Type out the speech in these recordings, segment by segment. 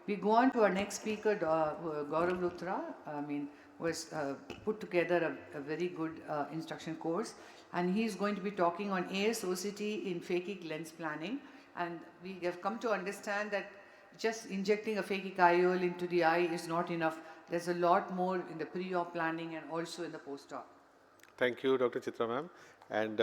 We go on to our next speaker, Gaurav LUTHRA. Was put together a very good instruction course, and he's going to be talking on AIOS2025 in phakic lens planning. And we have come to understand that just injecting a phakic IOL into the eye is not enough. There's a lot more in the pre-op planning and also in the post-op. Thank you, Dr. Chitra ma'am. And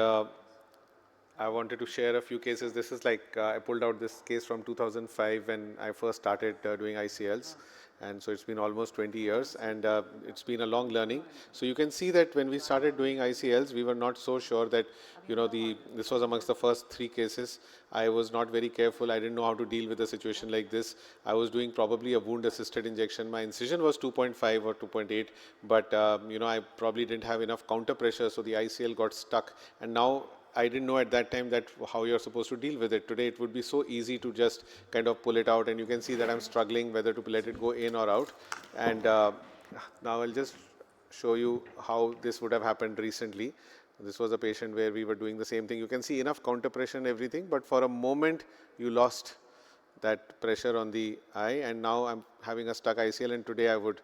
I wanted to share a few cases. This is like, I pulled out this case from 2005 when I first started doing ICLs. And so it's been almost 20 years, and it's been a long learning. So you can see that when we started doing ICLs, we were not so sure that, this was amongst the first 3 cases. I was not very careful. I didn't know how to deal with a situation like this. I was doing probably a wound-assisted injection. My incision was 2.5 or 2.8, but, I probably didn't have enough counter pressure, so the ICL got stuck. And now I didn't know at that time that how you're supposed to deal with it. Today it would be so easy to just kind of pull it out, and you can see that I'm struggling whether to let it go in or out. And now I'll just show you how this would have happened recently. This was a patient where we were doing the same thing. You can see enough counter pressure and everything, but for a moment you lost that pressure on the eye, and now I'm having a stuck ICL, and today I would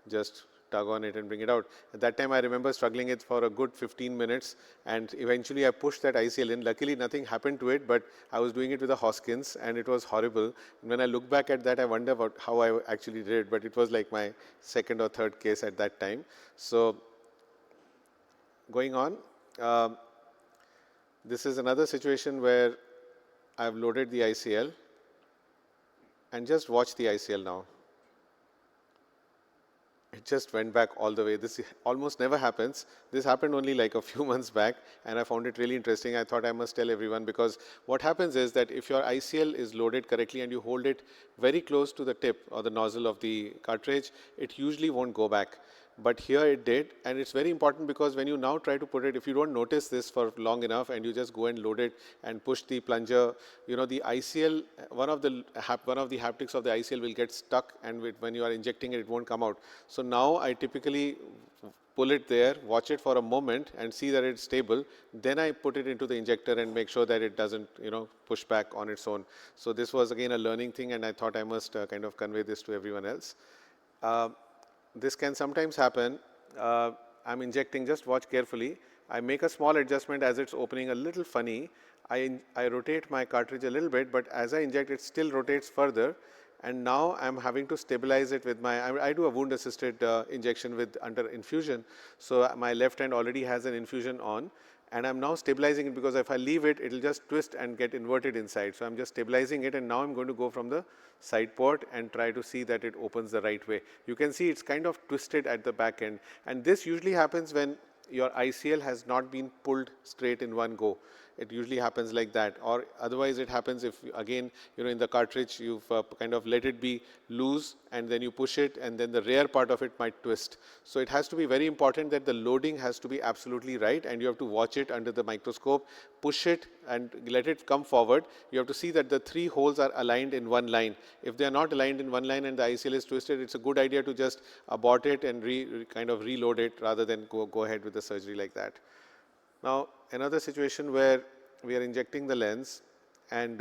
just tug on it and bring it out. At that time I remember struggling it for a good 15 minutes, and eventually I pushed that ICL in. Luckily nothing happened to it, but I was doing it with a Hoskins and it was horrible. And when I look back at that, I wonder about how I actually did it, but it was like my second or third case at that time. So going on, this is another situation where I've loaded the ICL, and just watch the ICL now. It just went back all the way. This almost never happens. This happened only like a few months back, and I found it really interesting. I thought I must tell everyone, because what happens is that if your ICL is loaded correctly and you hold it very close to the tip or the nozzle of the cartridge, it usually won't go back. But here it did, and it's very important because when you now try to put it, if you don't notice this for long enough and you just go and load it and push the plunger, the ICL, one of the haptics of the ICL will get stuck, and when you are injecting it, it won't come out. So now I typically pull it there, watch it for a moment and see that it's stable. Then I put it into the injector and make sure that it doesn't, push back on its own. So this was again a learning thing, and I thought I must kind of convey this to everyone else. This can sometimes happen. I'm injecting, just watch carefully. I make a small adjustment as it's opening a little funny. I rotate my cartridge a little bit, but as I inject, it still rotates further. And now I'm having to stabilize it with I do a wound assisted injection with under infusion. So my left hand already has an infusion on, and I'm now stabilizing it, because if I leave it, it'll just twist and get inverted inside. So I'm just stabilizing it, and now I'm going to go from the side port and try to see that it opens the right way. You can see it's kind of twisted at the back end, and this usually happens when your ICL has not been pulled straight in one go. It usually happens like that, or otherwise it happens if again, in the cartridge you've kind of let it be loose and then you push it, and then the rear part of it might twist. So it has to be very important that the loading has to be absolutely right, and you have to watch it under the microscope, push it and let it come forward. You have to see that the 3 holes are aligned in one line. If they are not aligned in one line and the ICL is twisted, it's a good idea to just abort it and kind of reload it rather than go ahead with the surgery like that. Now, another situation where we are injecting the lens, and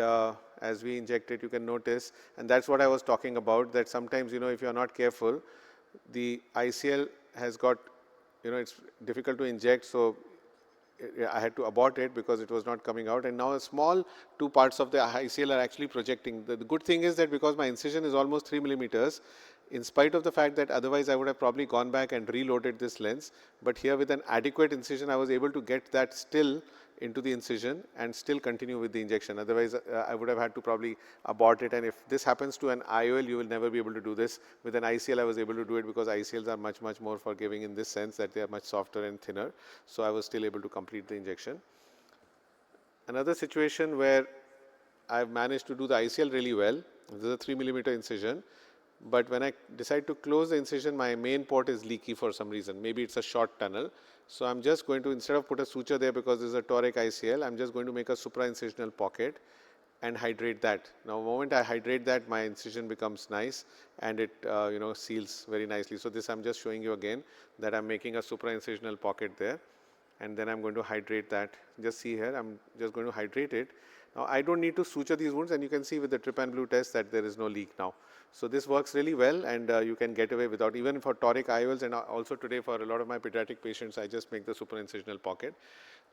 as we inject it, you can notice, and that's what I was talking about, that sometimes, if you are not careful, the ICL has got, it's difficult to inject, so I had to abort it because it was not coming out, and now a small 2 parts of the ICL are actually projecting. The good thing is that because my incision is almost 3 millimeters, in spite of the fact that otherwise I would have probably gone back and reloaded this lens, but here with an adequate incision, I was able to get that still into the incision and still continue with the injection. Otherwise, I would have had to probably abort it, and if this happens to an IOL, you will never be able to do this. With an ICL, I was able to do it because ICLs are much more forgiving in this sense that they are much softer and thinner. So I was still able to complete the injection. Another situation where I've managed to do the ICL really well, this is a 3 millimeter incision, but when I decide to close the incision, my main port is leaky for some reason. Maybe it's a short tunnel. So I'm just going to, instead of put a suture there because this is a toric ICL, I'm just going to make a supra-incisional pocket and hydrate that. Now, the moment I hydrate that, my incision becomes nice and it seals very nicely. So this I'm just showing you again that I'm making a supra-incisional pocket there, and then I'm going to hydrate that. Just see here, I'm just going to hydrate it. Now, I don't need to suture these wounds, and you can see with the trip and blue test that there is no leak now. So this works really well, and you can get away without, even for toric IOLs, and also today for a lot of my pediatric patients, I just make the superincisional pocket.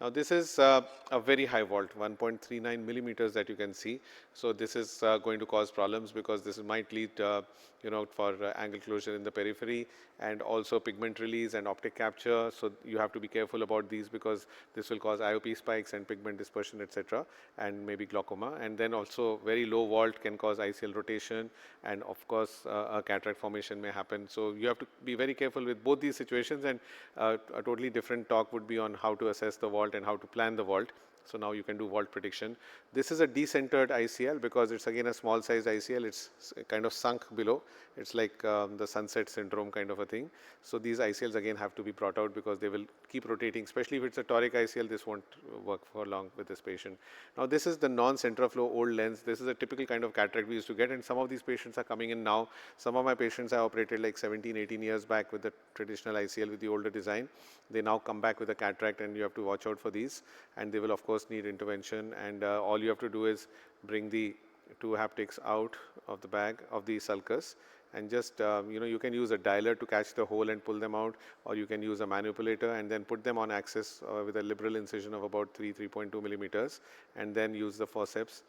Now this is a very high vault, 1.39 millimeters that you can see. So this is going to cause problems because this might lead for angle closure in the periphery, and also pigment release and optic capture. So you have to be careful about these because this will cause IOP spikes and pigment dispersion, etc., and maybe glaucoma. And then also very low vault can cause ICL rotation, and of course a cataract formation may happen. So you have to be very careful with both these situations, and a totally different talk would be on how to assess the vault and how to plan the vault. So now you can do vault prediction. This is a decentered ICL because it's again a small sized ICL. It's kind of sunk below. It's like the sunset syndrome kind of a thing. So these ICLs again have to be brought out because they will keep rotating, especially if it's a toric ICL. This won't work for long with this patient. Now this is the non-centraflow old lens. This is a typical kind of cataract we used to get, and some of these patients are coming in now. Some of my patients I operated like 17, 18 years back with the traditional ICL with the older design. They now come back with a cataract, and you have to watch out for these, and they will of course need intervention. And all you have to do is bring the two haptics out of the bag of the sulcus, and just you can use a dialer to catch the hole and pull them out, or you can use a manipulator and then put them on axis with a liberal incision of about 3.2 millimeters, and then use the forceps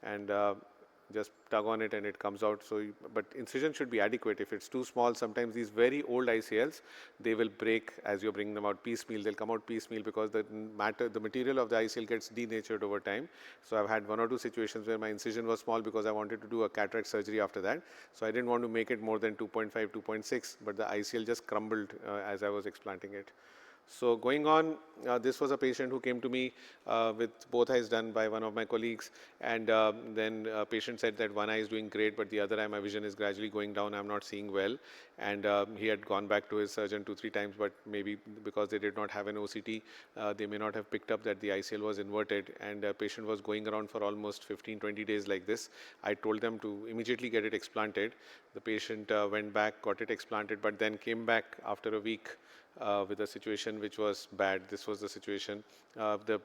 and just tug on it and it comes out. So but incision should be adequate. If it's too small, sometimes these very old ICLs, they will break as you're bringing them out piecemeal. They'll come out piecemeal because the material of the ICL gets denatured over time. So I've had one or two situations where my incision was small because I wanted to do a cataract surgery after that. So I didn't want to make it more than 2.5, 2.6, but the ICL just crumbled as I was explanting it. So going on, this was a patient who came to me with both eyes done by one of my colleagues, and then patient said that one eye is doing great, but the other eye, my vision is gradually going down, I'm not seeing well. And he had gone back to his surgeon 2-3 times, but maybe because they did not have an OCT, they may not have picked up that the ICL was inverted, and patient was going around for almost 15-20 days like this. I told them to immediately get it explanted. The patient went back, got it explanted, but then came back after a week with a situation which was bad. This was the situation. The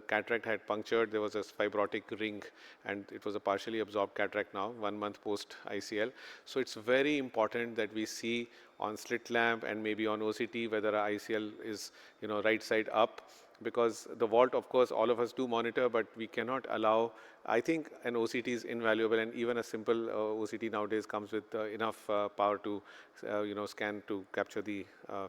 cataract had punctured. There was a fibrotic ring, and it was a partially absorbed cataract now, 1 month post ICL. So it's very important that we see on slit lamp and maybe on OCT whether our ICL is right side up, because the vault, of course, all of us do monitor, but we cannot allow. I think an OCT is invaluable, and even a simple OCT nowadays comes with enough power to scan to capture the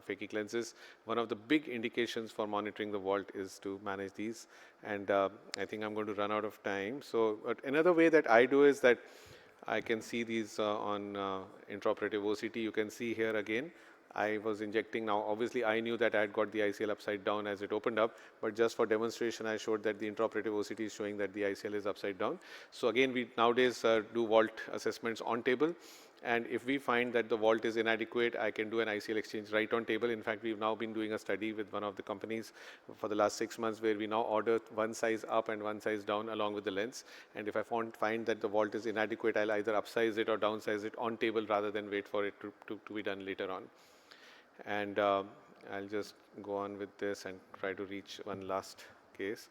phakic lenses. One of the big indications for monitoring the vault is to manage these, and I think I'm going to run out of time. So another way that I do is that I can see these on intraoperative OCT. You can see here again, I was injecting. Now obviously I knew that I had got the ICL upside down as it opened up, but just for demonstration I showed that the intraoperative OCT is showing that the ICL is upside down. So again, we nowadays do vault assessments on table, and if we find that the vault is inadequate, I can do an ICL exchange right on table. In fact, we've now been doing a study with one of the companies for the last 6 months where we now order one size up and one size down along with the lens, and if I find that the vault is inadequate, I'll either upsize it or downsize it on table rather than wait for it to be done later on. And I'll just go on with this and try to reach one last case.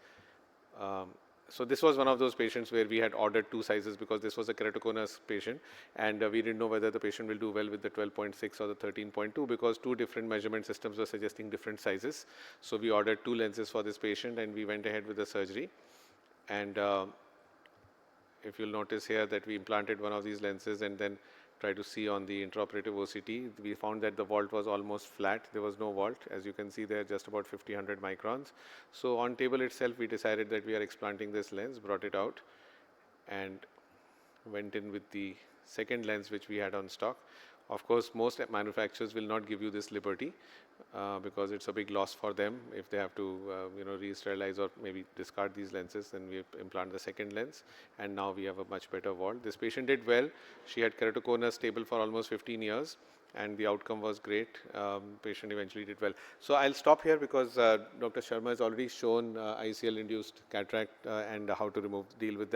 So this was one of those patients where we had ordered 2 sizes because this was a keratoconus patient, and we didn't know whether the patient will do well with the 12.6 or the 13.2 because 2 different measurement systems were suggesting different sizes. So we ordered 2 lenses for this patient, and we went ahead with the surgery. And if you'll notice here that we implanted one of these lenses and then try to see on the intraoperative OCT, we found that the vault was almost flat. There was no vault. As you can see there, just about 50-100 microns. So on table itself, we decided that we are explanting this lens, brought it out, and went in with the second lens which we had on stock. Of course, most manufacturers will not give you this liberty because it's a big loss for them if they have to re-sterilize or maybe discard these lenses. Then we implant the second lens, and now we have a much better vault. This patient did well. She had keratoconus stable for almost 15 years, and the outcome was great. Patient eventually did well. So I'll stop here because Dr. Sharma has already shown ICL-induced cataract and how to deal with that.